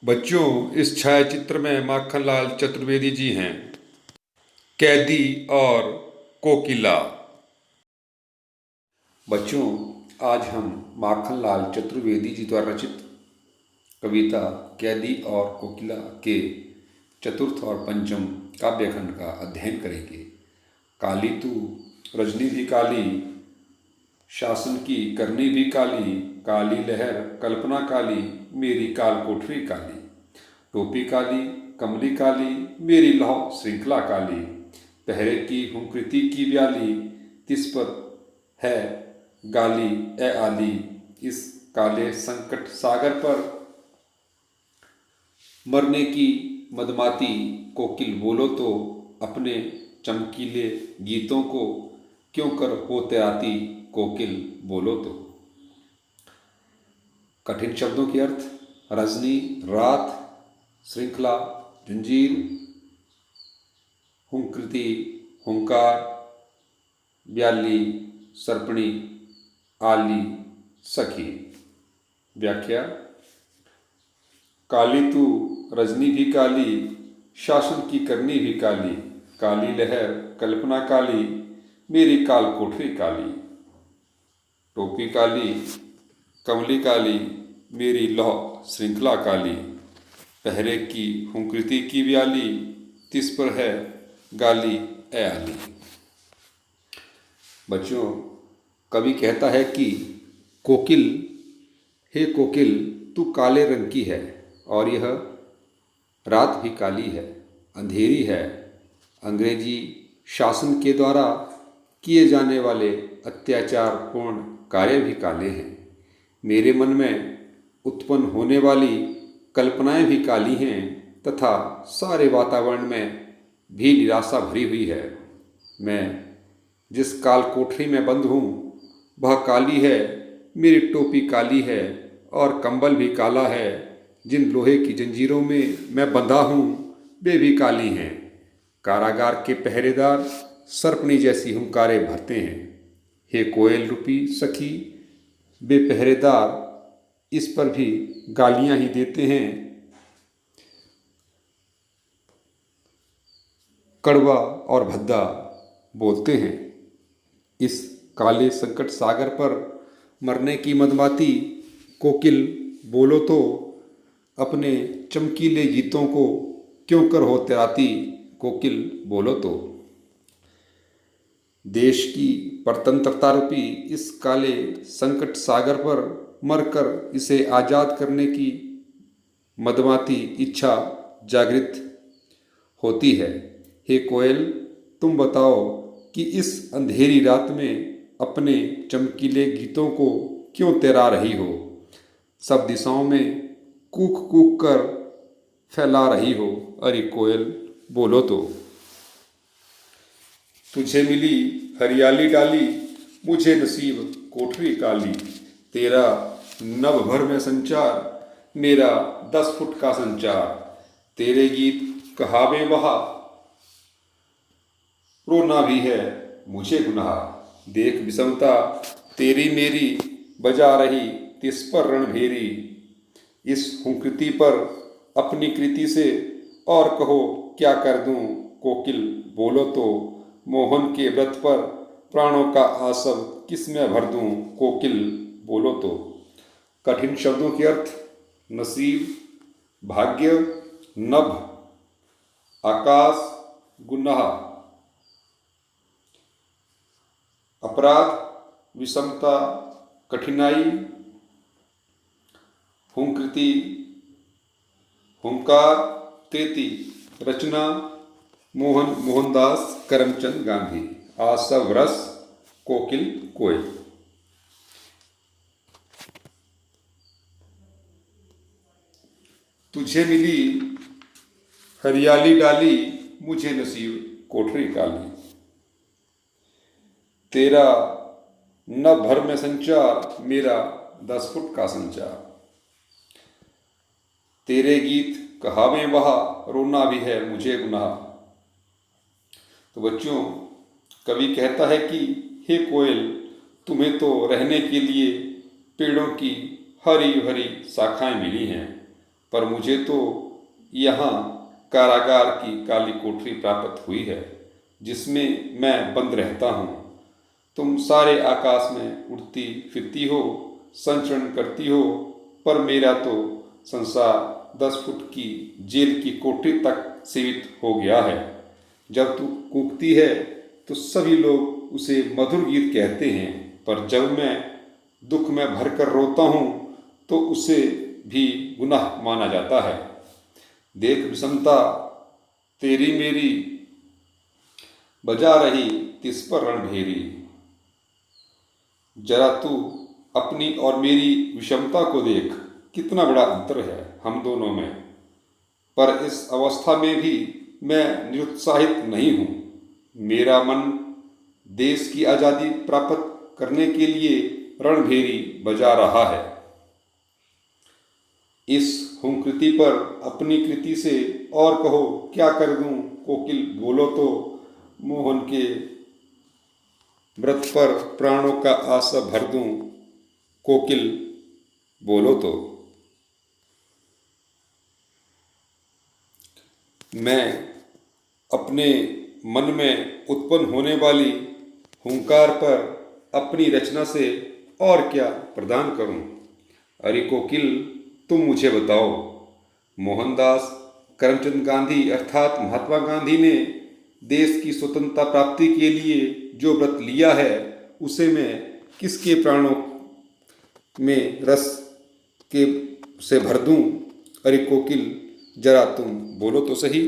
बच्चों, इस छायाचित्र में माखनलाल चतुर्वेदी जी हैं। कैदी और कोकिला। बच्चों, आज हम माखनलाल चतुर्वेदी जी द्वारा रचित कविता कैदी और कोकिला के चतुर्थ और पंचम काव्यखंड का अध्ययन करेंगे। काली तू रजनी भी काली, शासन की करनी भी काली, काली लहर कल्पना काली, मेरी काल कोठरी काली, टोपी काली कमली काली, मेरी लौ श्रृंखला काली, पहरे की हूँ कृति की ब्याली, तिस पर है गाली ए आली, इस काले संकट सागर पर मरने की मदमाती कोकिल बोलो तो, अपने चमकीले गीतों को क्यों कर होते आती कोकिल बोलो तो। कठिन शब्दों के अर्थ: रजनी रात, श्रृंखला जंजीर, हुंकृति हुंकार, ब्याली सर्पणी, आली सखी। व्याख्या: काली तू रजनी भी काली, शासन की करनी भी काली, काली लहर कल्पना काली, मेरी काल कोठरी काली, टोपी काली कमली काली, मेरी लौ श्रृंखला काली, पहरे की हुंकृति की ब्याली, तिस पर है गाली ए आली। बच्चों, कवि कहता है कि कोकिल, हे कोकिल, तू काले रंग की है और यह रात भी काली है, अंधेरी है। अंग्रेजी शासन के द्वारा किए जाने वाले अत्याचारपूर्ण कार्य भी काले हैं। मेरे मन में उत्पन्न होने वाली कल्पनाएं भी काली हैं तथा सारे वातावरण में भी निराशा भरी हुई है। मैं जिस काल कोठरी में बंद हूँ वह काली है, मेरी टोपी काली है और कंबल भी काला है। जिन लोहे की जंजीरों में मैं बंधा हूँ वे भी काली हैं। कारागार के पहरेदार सर्पणी जैसी हुंकारें भरते हैं। हे कोयल रूपी सखी, वे पहरेदार इस पर भी गालियां ही देते हैं। कड़वा और भद्दा बोलते हैं। इस काले संकट सागर पर मरने की मदमाती कोकिल बोलो तो, अपने चमकीले गीतों को क्यों कर हो तैराती कोकिल बोलो तो। देश की परतंत्रता रूपी इस काले संकट सागर पर मरकर इसे आज़ाद करने की मदमाती इच्छा जागृत होती है। हे कोयल, तुम बताओ कि इस अंधेरी रात में अपने चमकीले गीतों को क्यों तैरा रही हो, सब दिशाओं में कूक कूक कर फैला रही हो। अरे कोयल बोलो तो। तुझे मिली हरियाली डाली, मुझे नसीब कोठरी काली, तेरा नभ भर में संचार, मेरा 10 फुट का संचार, तेरे गीत कहावे वहा, रोना भी है मुझे गुनाह, देख विषमता तेरी मेरी, बजा रही तिस पर रणभेरी, इस हुंकृति पर अपनी कृति से और कहो क्या कर दूं कोकिल बोलो तो, मोहन के व्रत पर प्राणों का आसव किस में भर दूं कोकिल बोलो तो। कठिन शब्दों के अर्थ: नसीब भाग्य, नभ आकाश, गुनाह अपराध, विषमता कठिनाई, हुंकृति हुंकार, कृति रचना मोहन मोहनदास करमचंद गांधी, आसव रस कोकिल कोयल। तुझे मिली हरियाली डाली, मुझे नसीब कोठरी काली, तेरा न भर में संचार, मेरा 10 फुट का संचार, तेरे गीत कहावे वहा, रोना भी है मुझे गुनाह। तो बच्चों, कवि कहता है कि हे कोयल, तुम्हें तो रहने के लिए पेड़ों की हरी भरी शाखाएं मिली हैं, पर मुझे तो यहाँ कारागार की काली कोठरी प्राप्त हुई है, जिसमें मैं बंद रहता हूँ। तुम सारे आकाश में उड़ती फिरती हो, संचरण करती हो, पर मेरा तो संसार 10 फुट की जेल की कोठरी तक सीमित हो गया है। जब तू कूकती है तो सभी लोग उसे मधुर गीत कहते हैं, पर जब मैं दुख में भरकर रोता हूँ तो उसे भी गुनाह माना जाता है। देख विषमता तेरी मेरी, बजा रही तिस पर रणभेरी। जरा तू अपनी और मेरी विषमता को देख, कितना बड़ा अंतर है हम दोनों में। पर इस अवस्था में भी मैं निरुत्साहित नहीं हूँ। मेरा मन देश की आज़ादी प्राप्त करने के लिए रणभेरी बजा रहा है। इस हुंकृति पर अपनी कृति से और कहो क्या कर दूं, कोकिल बोलो तो। मोहन के व्रत पर प्राणों का आशा भर दूं, कोकिल बोलो तो। मैं अपने मन में उत्पन्न होने वाली हुंकार पर अपनी रचना से और क्या प्रदान करूं। अरे कोकिल, तुम मुझे बताओ, मोहनदास करमचंद गांधी अर्थात महात्मा गांधी ने देश की स्वतंत्रता प्राप्ति के लिए जो व्रत लिया है, उसे मैं किसके प्राणों में रस के से भर दूं। अरे कोकिल, जरा तुम बोलो तो सही।